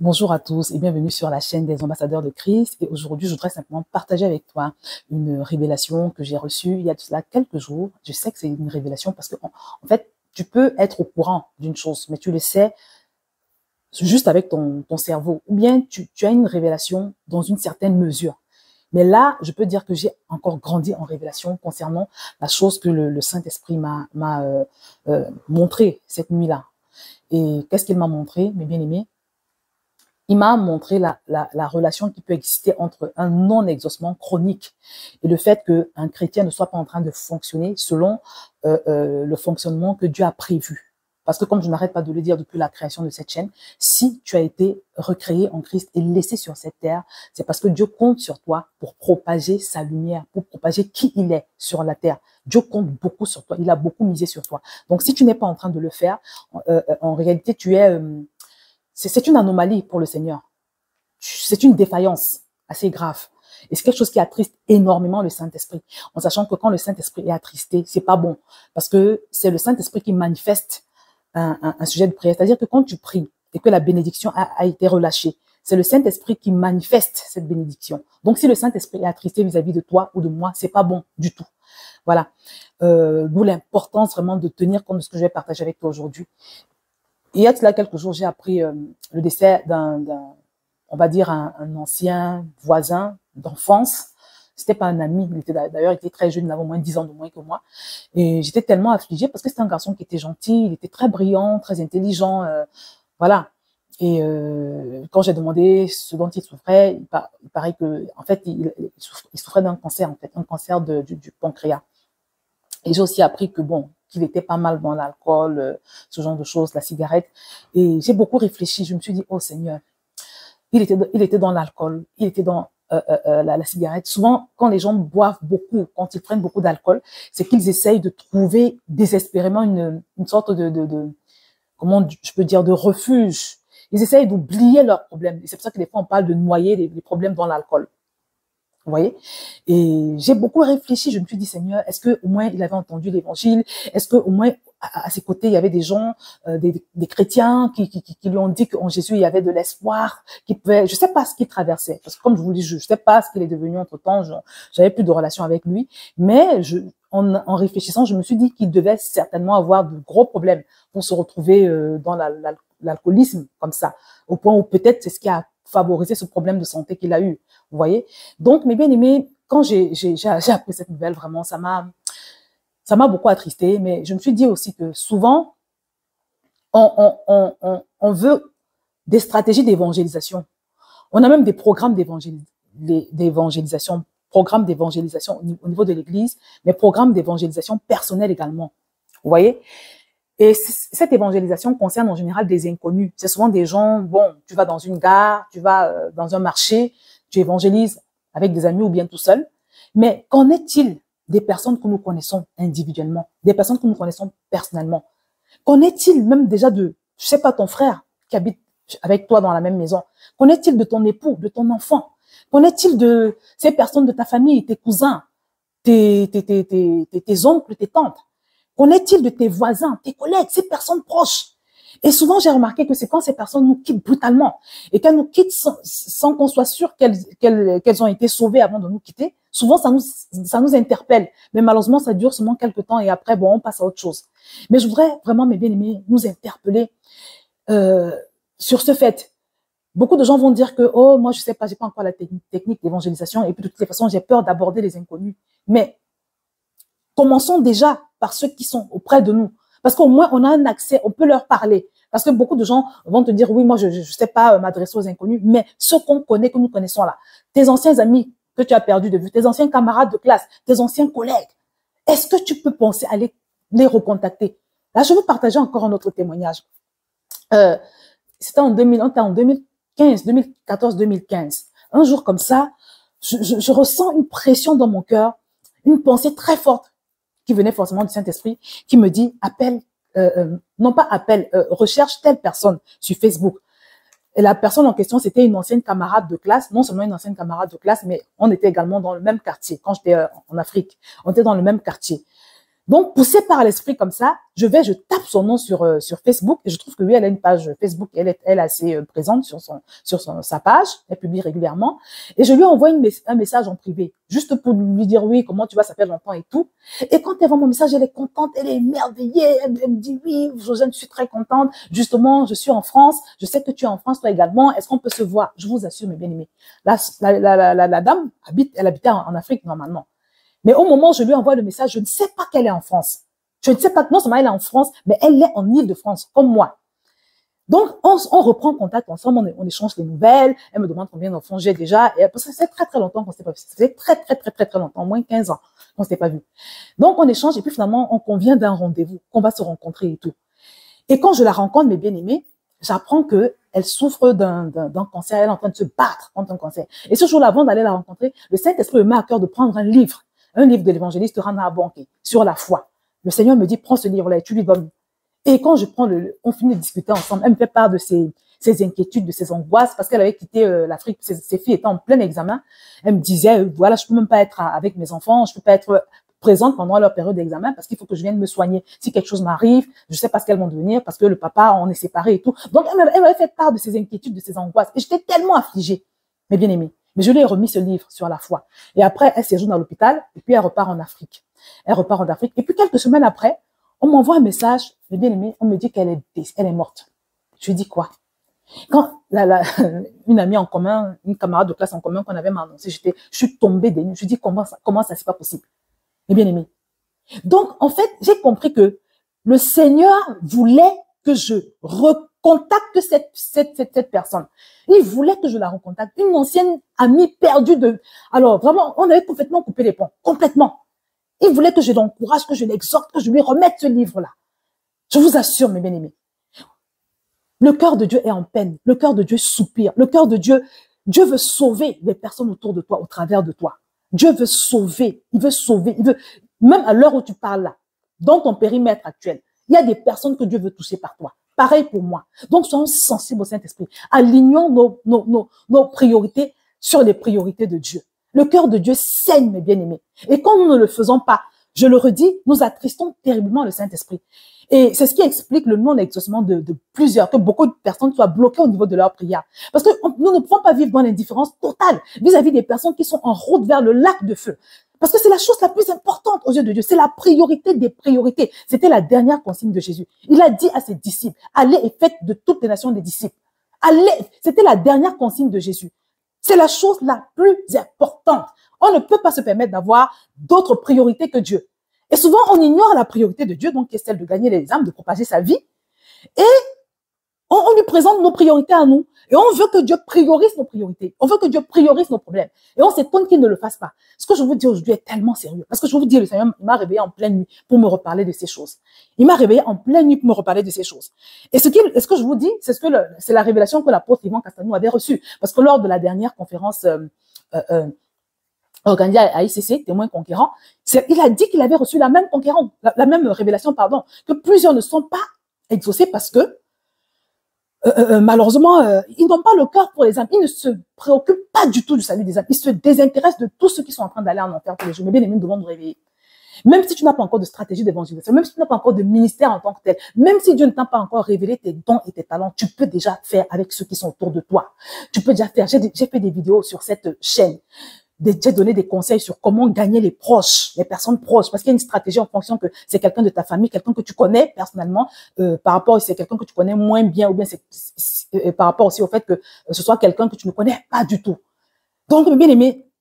Bonjour à tous et bienvenue sur la chaîne des ambassadeurs de Christ. Et aujourd'hui, je voudrais simplement partager avec toi une révélation que j'ai reçue il y a de cela quelques jours. Je sais que c'est une révélation parce que, en fait, tu peux être au courant d'une chose, mais tu le sais juste avec ton cerveau. Ou bien tu as une révélation dans une certaine mesure. Mais là, je peux dire que j'ai encore grandi en révélation concernant la chose que le Saint-Esprit m'a montré cette nuit-là. Et qu'est-ce qu'il m'a montré, mes bien-aimés? Il m'a montré la relation qui peut exister entre un non-exaucement chronique et le fait qu'un chrétien ne soit pas en train de fonctionner selon le fonctionnement que Dieu a prévu. Parce que comme je n'arrête pas de le dire depuis la création de cette chaîne, si tu as été recréé en Christ et laissé sur cette terre, c'est parce que Dieu compte sur toi pour propager sa lumière, pour propager qui il est sur la terre. Dieu compte beaucoup sur toi, il a beaucoup misé sur toi. Donc si tu n'es pas en train de le faire, en réalité tu es... c'est une anomalie pour le Seigneur. C'est une défaillance assez grave. Et c'est quelque chose qui attriste énormément le Saint-Esprit. En sachant que quand le Saint-Esprit est attristé, c'est pas bon. Parce que c'est le Saint-Esprit qui manifeste un sujet de prière. C'est-à-dire que quand tu pries et que la bénédiction a été relâchée, c'est le Saint-Esprit qui manifeste cette bénédiction. Donc si le Saint-Esprit est attristé vis-à-vis de toi ou de moi, c'est pas bon du tout. Voilà. D'où l'importance vraiment de tenir compte de ce que je vais partager avec toi aujourd'hui. Il y a de cela quelques jours, j'ai appris le décès on va dire, un ancien voisin d'enfance. C'était pas un ami, d'ailleurs, il était très jeune, il avait au moins 10 ans de moins que moi. Et j'étais tellement affligée parce que c'était un garçon qui était gentil, il était très brillant, très intelligent, voilà. Et quand j'ai demandé ce dont il souffrait, il paraît que, en fait, il souffrait d'un cancer, en fait, un cancer du pancréas. Et j'ai aussi appris que bon, qu'il était pas mal dans l'alcool, ce genre de choses, la cigarette. Et j'ai beaucoup réfléchi. Je me suis dit, oh Seigneur, il était dans l'alcool, il était dans la cigarette. Souvent, quand les gens boivent beaucoup, quand ils prennent beaucoup d'alcool, c'est qu'ils essayent de trouver désespérément une sorte comment je peux dire, de refuge. Ils essayent d'oublier leurs problèmes. Et c'est pour ça que des fois, on parle de noyer les problèmes dans l'alcool. Vous voyez? Et j'ai beaucoup réfléchi. Je me suis dit, Seigneur, est-ce que au moins il avait entendu l'évangile? Est-ce que au moins à ses côtés il y avait des gens, des chrétiens qui lui ont dit qu'en Jésus il y avait de l'espoir, qui pouvait, je sais pas ce qu'il traversait, parce que comme je vous dis, je sais pas ce qu'il est devenu entre temps. J'avais plus de relation avec lui, mais en réfléchissant, je me suis dit qu'il devait certainement avoir de gros problèmes pour se retrouver dans l'alcoolisme comme ça, au point où peut-être c'est ce qui a favorisé ce problème de santé qu'il a eu. Vous voyez? Donc, mes bien-aimés, quand j'ai appris cette nouvelle, vraiment, ça m'a beaucoup attristé, mais je me suis dit aussi que souvent, on veut des stratégies d'évangélisation. On a même des programmes d'évangélisation, programmes d'évangélisation au niveau de l'Église, mais programmes d'évangélisation personnelle également. Vous voyez? Et cette évangélisation concerne en général des inconnus. C'est souvent des gens, bon, tu vas dans une gare, tu vas dans un marché, tu évangélises avec des amis ou bien tout seul. Mais qu'en est-il des personnes que nous connaissons individuellement, des personnes que nous connaissons personnellement? Qu'en est-il même déjà de, je sais pas, ton frère qui habite avec toi dans la même maison? Qu'en est-il de ton époux, de ton enfant? Qu'en est-il de ces personnes de ta famille, tes cousins, tes oncles, tes tantes? Qu'en est-il de tes voisins, tes collègues, ces personnes proches? Et souvent, j'ai remarqué que c'est quand ces personnes nous quittent brutalement et qu'elles nous quittent sans qu'on soit sûr qu'elles ont été sauvées avant de nous quitter. Souvent, ça nous interpelle. Mais malheureusement, ça dure seulement quelques temps et après, bon, on passe à autre chose. Mais je voudrais vraiment, mes bien-aimés, nous interpeller sur ce fait. Beaucoup de gens vont dire que, oh, moi, je sais pas, j'ai pas encore la technique d'évangélisation et puis de toutes les façons, j'ai peur d'aborder les inconnus. Mais commençons déjà par ceux qui sont auprès de nous. Parce qu'au moins, on a un accès, on peut leur parler. Parce que beaucoup de gens vont te dire, oui, moi, je sais pas m'adresser aux inconnus, mais ceux qu'on connaît, que nous connaissons là, tes anciens amis que tu as perdu de vue, tes anciens camarades de classe, tes anciens collègues, est-ce que tu peux penser à les recontacter? Là, je vais partager encore un autre témoignage. C'était en 2015, 2014, 2015. Un jour comme ça, je ressens une pression dans mon cœur, une pensée très forte qui venait forcément du Saint-Esprit, qui me dit, appelle, non pas appelle, recherche telle personne sur Facebook. Et la personne en question, c'était une ancienne camarade de classe, non seulement une ancienne camarade de classe, mais on était également dans le même quartier. Quand j'étais en Afrique, on était dans le même quartier. Donc, poussée par l'esprit comme ça, je tape son nom sur Facebook et je trouve que lui, elle a une page Facebook, elle est assez présente sa page, elle publie régulièrement et je lui envoie un message en privé, juste pour lui dire oui, comment tu vas, ça fait longtemps et tout. Et quand elle voit mon message, elle est contente, elle est émerveillée, elle me dit oui, Josiane, je suis très contente, justement, je suis en France, je sais que tu es en France toi également, est-ce qu'on peut se voir? Je vous assure, mes bien-aimés, la dame elle habitait en Afrique normalement. Mais au moment où je lui envoie le message, je ne sais pas qu'elle est en France. Je ne sais pas, non seulement elle est en France, mais elle est en Île-de-France, comme moi. Donc, on reprend contact ensemble, on échange les nouvelles, elle me demande combien d'enfants j'ai déjà, et parce que c'est très longtemps qu'on s'était pas vu. Ça fait très longtemps, au moins 15 ans qu'on s'était pas vu. Donc, on échange, et puis finalement, on convient d'un rendez-vous, qu'on va se rencontrer et tout. Et quand je la rencontre, mes bien-aimés, j'apprends que elle souffre d'un cancer, elle est en train de se battre contre un cancer. Et ce jour-là, avant d'aller la rencontrer, le Saint-Esprit me met à cœur de prendre un livre de l'évangéliste Rana Bonke sur la foi. Le Seigneur me dit, prends ce livre-là et tu lui donnes. Et quand je prends on finit de discuter ensemble, elle me fait part de ses inquiétudes, de ses angoisses, parce qu'elle avait quitté l'Afrique, ses filles étaient en plein examen. Elle me disait, voilà, je peux même pas être avec mes enfants, je peux pas être présente pendant leur période d'examen parce qu'il faut que je vienne me soigner. Si quelque chose m'arrive, je sais pas ce qu'elles vont devenir parce que le papa, on est séparés et tout. Donc, elle m'avait fait part de ses inquiétudes, de ses angoisses. Et j'étais tellement affligée, mes bien-aimés. Mais je lui ai remis ce livre sur la foi. Et après, elle séjourne à l'hôpital et puis elle repart en Afrique. Elle repart en Afrique. Et puis quelques semaines après, on m'envoie un message, mes bien-aimés, on me dit qu'elle est morte. Je lui dis quoi? Quand une amie en commun, une camarade de classe en commun qu'on avait annoncé, je suis tombée des nues. Je lui dis comment ça c'est pas possible? Mes bien-aimés. Donc, en fait, j'ai compris que le Seigneur voulait que je recontacte cette personne. Il voulait que je la recontacte. Une ancienne amie perdue alors, vraiment, on avait complètement coupé les ponts. Complètement. Il voulait que je l'encourage, que je l'exhorte, que je lui remette ce livre-là. Je vous assure, mes bien-aimés. Le cœur de Dieu est en peine. Le cœur de Dieu soupire. Le cœur de Dieu veut sauver les personnes autour de toi, au travers de toi. Dieu veut sauver. Il veut sauver. Même à l'heure où tu parles là, dans ton périmètre actuel, il y a des personnes que Dieu veut toucher par toi. Pareil pour moi. Donc, soyons sensibles au Saint-Esprit. Alignons nos priorités sur les priorités de Dieu. Le cœur de Dieu saigne, mes bien-aimés. Et quand nous ne le faisons pas, je le redis, nous attristons terriblement le Saint-Esprit. Et c'est ce qui explique le non-exaucement de plusieurs, que beaucoup de personnes soient bloquées au niveau de leur prière. Parce que nous ne pouvons pas vivre dans l'indifférence totale vis-à-vis des personnes qui sont en route vers le lac de feu. Parce que c'est la chose la plus importante aux yeux de Dieu. C'est la priorité des priorités. C'était la dernière consigne de Jésus. Il a dit à ses disciples, allez et faites de toutes les nations des disciples. Allez, c'était la dernière consigne de Jésus. C'est la chose la plus importante. On ne peut pas se permettre d'avoir d'autres priorités que Dieu. Et souvent, on ignore la priorité de Dieu, donc qui est celle de gagner les âmes, de propager sa vie. Et on lui présente nos priorités à nous. Et on veut que Dieu priorise nos priorités. On veut que Dieu priorise nos problèmes. Et on s'étonne qu'il ne le fasse pas. Ce que je vous dis aujourd'hui est tellement sérieux. Parce que je vous dis, le Seigneur m'a réveillé en pleine nuit pour me reparler de ces choses. Il m'a réveillé en pleine nuit pour me reparler de ces choses. Et ce que je vous dis, c'est la révélation que l'apôtre Yvan Castagnou avait reçue. Parce que lors de la dernière conférence organisée à ICC, Témoins conquérants, il a dit qu'il avait reçu la même révélation, que plusieurs ne sont pas exaucés parce que malheureusement, ils n'ont pas le cœur pour les âmes. Ils ne se préoccupent pas du tout du salut des âmes. Ils se désintéressent de tous ceux qui sont en train d'aller en enfer tous les jours. Mais bien aimés, nous devons nous réveiller. Même si tu n'as pas encore de stratégie d'évangélisation, même si tu n'as pas encore de ministère en tant que tel, même si Dieu ne t'a pas encore révélé tes dons et tes talents, tu peux déjà faire avec ceux qui sont autour de toi. Tu peux déjà faire. J'ai fait des vidéos sur cette chaîne. J'ai donné des conseils sur comment gagner les proches, les personnes proches, parce qu'il y a une stratégie en fonction que c'est quelqu'un de ta famille, quelqu'un que tu connais personnellement, par rapport si c'est quelqu'un que tu connais moins bien, ou bien c'est par rapport aussi au fait que ce soit quelqu'un que tu ne connais pas du tout. Donc, bien aimé,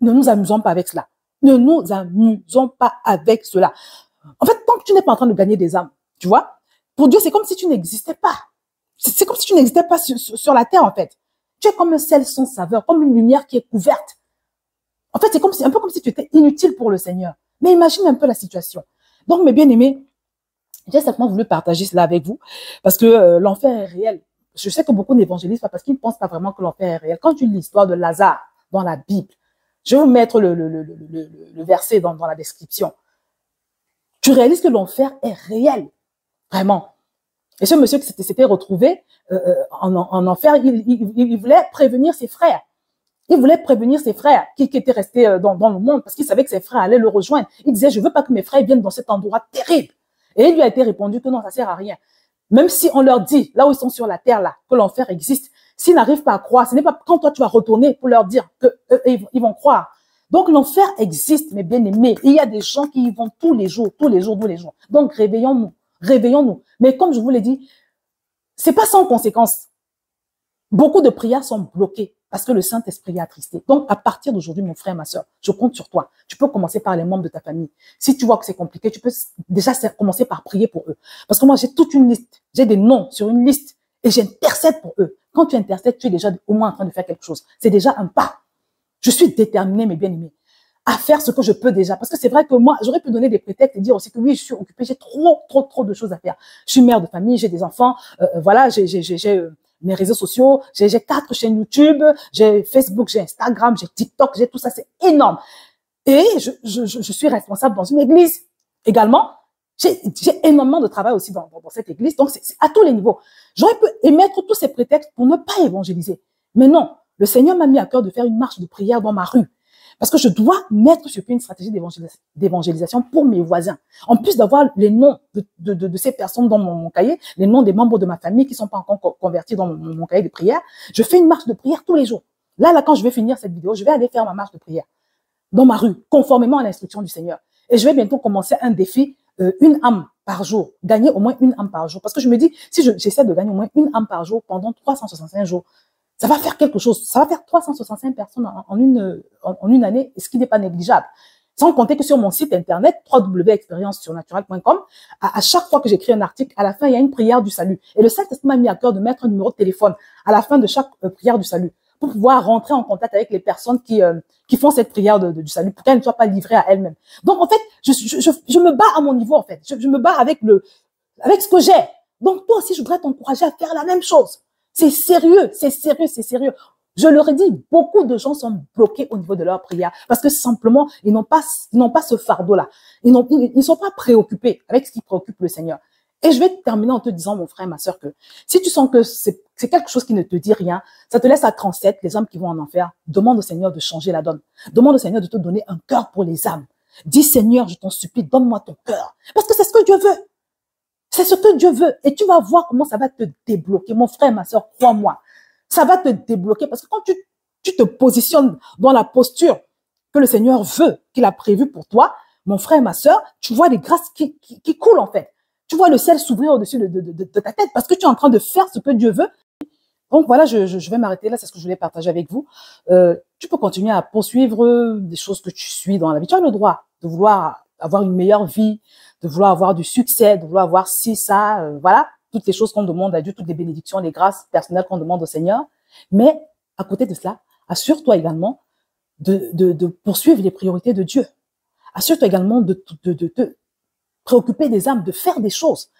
ne nous amusons pas avec cela. Ne nous amusons pas avec cela. En fait, tant que tu n'es pas en train de gagner des âmes, tu vois, pour Dieu, c'est comme si tu n'existais pas. C'est comme si tu n'existais pas sur la terre, en fait. Tu es comme un sel sans saveur, comme une lumière qui est couverte. En fait, c'est un peu comme si tu étais inutile pour le Seigneur. Mais imagine un peu la situation. Donc, mes bien-aimés, j'ai simplement voulu partager cela avec vous parce que l'enfer est réel. Je sais que beaucoup d'évangélistes, parce qu'ils ne pensent pas vraiment que l'enfer est réel. Quand tu lis l'histoire de Lazare dans la Bible, je vais vous mettre le verset dans la description. Tu réalises que l'enfer est réel, vraiment. Et ce monsieur qui s'était retrouvé en enfer, il voulait prévenir ses frères. Il voulait prévenir ses frères qui étaient restés dans le monde parce qu'il savait que ses frères allaient le rejoindre. Il disait, je veux pas que mes frères viennent dans cet endroit terrible. Et il lui a été répondu que non, ça sert à rien. Même si on leur dit, là où ils sont sur la terre, là, que l'enfer existe, s'ils n'arrivent pas à croire, ce n'est pas quand toi tu vas retourner pour leur dire que ils vont croire. Donc l'enfer existe, mes bien-aimés. Il y a des gens qui y vont tous les jours, tous les jours, tous les jours. Donc réveillons-nous, réveillons-nous. Mais comme je vous l'ai dit, c'est pas sans conséquence. Beaucoup de prières sont bloquées parce que le Saint-Esprit est attristé. Donc, à partir d'aujourd'hui, mon frère, ma soeur, je compte sur toi. Tu peux commencer par les membres de ta famille. Si tu vois que c'est compliqué, tu peux déjà commencer par prier pour eux. Parce que moi, j'ai toute une liste. J'ai des noms sur une liste et j'intercède pour eux. Quand tu intercèdes, tu es déjà au moins en train de faire quelque chose. C'est déjà un pas. Je suis déterminée, mes bien-aimés, à faire ce que je peux déjà. Parce que c'est vrai que moi, j'aurais pu donner des prétextes et dire aussi que oui, je suis occupée, j'ai trop de choses à faire. Je suis mère de famille, j'ai des enfants, voilà, j'ai mes réseaux sociaux, j'ai 4 chaînes YouTube, j'ai Facebook, j'ai Instagram, j'ai TikTok, j'ai tout ça, c'est énorme. Et je suis responsable dans une église également. J'ai énormément de travail aussi dans cette église, donc c'est à tous les niveaux. J'aurais pu émettre tous ces prétextes pour ne pas évangéliser. Mais non, le Seigneur m'a mis à cœur de faire une marche de prière dans ma rue. Parce que je dois mettre sur pied une stratégie d'évangélisation pour mes voisins. En plus d'avoir les noms de ces personnes dans mon cahier, les noms des membres de ma famille qui ne sont pas encore convertis dans mon cahier de prière, je fais une marche de prière tous les jours. Là, quand je vais finir cette vidéo, je vais aller faire ma marche de prière dans ma rue, conformément à l'instruction du Seigneur. Et je vais bientôt commencer un défi, une âme par jour, gagner au moins une âme par jour. Parce que je me dis, si j'essaie de gagner au moins une âme par jour pendant 365 jours, ça va faire quelque chose. Ça va faire 365 personnes en une année, ce qui n'est pas négligeable. Sans compter que sur mon site internet, www.experiencesurnaturel.com, à chaque fois que j'écris un article, à la fin, il y a une prière du salut. Et le Saint-Esprit m'a mis à cœur de mettre un numéro de téléphone à la fin de chaque prière du salut pour pouvoir rentrer en contact avec les personnes qui font cette prière du salut pour qu'elles ne soient pas livrées à elles-mêmes. Donc, en fait, je me bats à mon niveau, en fait. Je me bats avec ce que j'ai. Donc, toi aussi, je voudrais t'encourager à faire la même chose. C'est sérieux, c'est sérieux, c'est sérieux. Je leur ai dit, beaucoup de gens sont bloqués au niveau de leur prière parce que simplement, ils n'ont pas ce fardeau-là. Ils ne sont pas préoccupés avec ce qui préoccupe le Seigneur. Et je vais terminer en te disant, mon frère, ma soeur, que si tu sens que c'est quelque chose qui ne te dit rien, ça te laisse à 37, les âmes qui vont en enfer, demande au Seigneur de changer la donne. Demande au Seigneur de te donner un cœur pour les âmes. Dis, Seigneur, je t'en supplie, donne-moi ton cœur. Parce que c'est ce que Dieu veut. C'est ce que Dieu veut. Et tu vas voir comment ça va te débloquer. Mon frère, ma soeur, crois-moi. Ça va te débloquer parce que quand tu te positionnes dans la posture que le Seigneur veut, qu'il a prévu pour toi, mon frère, ma soeur, tu vois les grâces qui coulent en fait. Tu vois le ciel s'ouvrir au-dessus de ta tête parce que tu es en train de faire ce que Dieu veut. Donc voilà, je vais m'arrêter là, c'est ce que je voulais partager avec vous. Tu peux continuer à poursuivre des choses que tu suis dans la vie. Tu as le droit de vouloir avoir une meilleure vie, de vouloir avoir du succès, de vouloir avoir ci, ça, voilà, toutes les choses qu'on demande à Dieu, toutes les bénédictions, les grâces personnelles qu'on demande au Seigneur. Mais à côté de cela, assure-toi également de poursuivre les priorités de Dieu. Assure-toi également de te préoccuper des âmes, de faire des choses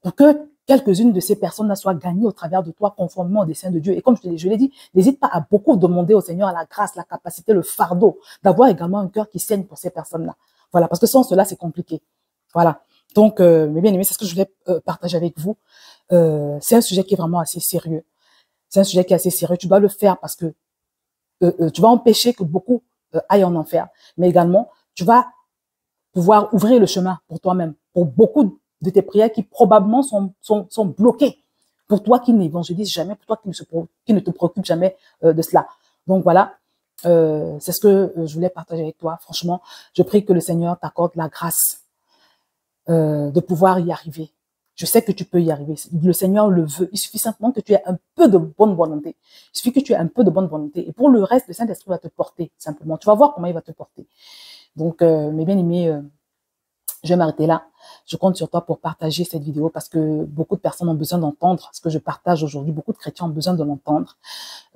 pour que quelques-unes de ces personnes-là soient gagnées au travers de toi conformément au dessein de Dieu. Et comme je l'ai dit, n'hésite pas à beaucoup demander au Seigneur la grâce, la capacité, le fardeau, d'avoir également un cœur qui saigne pour ces personnes-là. Voilà, parce que sans cela, c'est compliqué. Voilà. Donc, mes bien-aimés, c'est ce que je voulais partager avec vous. C'est un sujet qui est vraiment assez sérieux. C'est un sujet qui est assez sérieux. Tu dois le faire parce que tu vas empêcher que beaucoup aillent en enfer. Mais également, tu vas pouvoir ouvrir le chemin pour toi-même, pour beaucoup de tes prières qui probablement sont bloquées. Pour toi qui n'évangélises jamais, pour toi qui ne te préoccupe jamais de cela. Donc voilà, c'est ce que je voulais partager avec toi. Franchement, je prie que le Seigneur t'accorde la grâce de pouvoir y arriver. Je sais que tu peux y arriver. Le Seigneur le veut. Il suffit simplement que tu aies un peu de bonne volonté. Il suffit que tu aies un peu de bonne volonté. Et pour le reste, le Saint-Esprit va te porter, simplement. Tu vas voir comment il va te porter. Donc, mes bien-aimés, je vais m'arrêter là. Je compte sur toi pour partager cette vidéo parce que beaucoup de personnes ont besoin d'entendre ce que je partage aujourd'hui. Beaucoup de chrétiens ont besoin de l'entendre.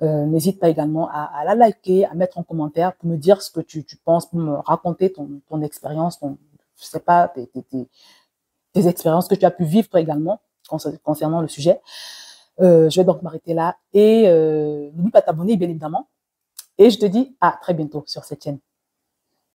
N'hésite pas également à la liker, à mettre en commentaire pour me dire ce que tu penses, pour me raconter ton expérience, je sais pas, tes expériences que tu as pu vivre toi également concernant le sujet. Je vais donc m'arrêter là et n'oublie pas de t'abonner bien évidemment. Et je te dis à très bientôt sur cette chaîne.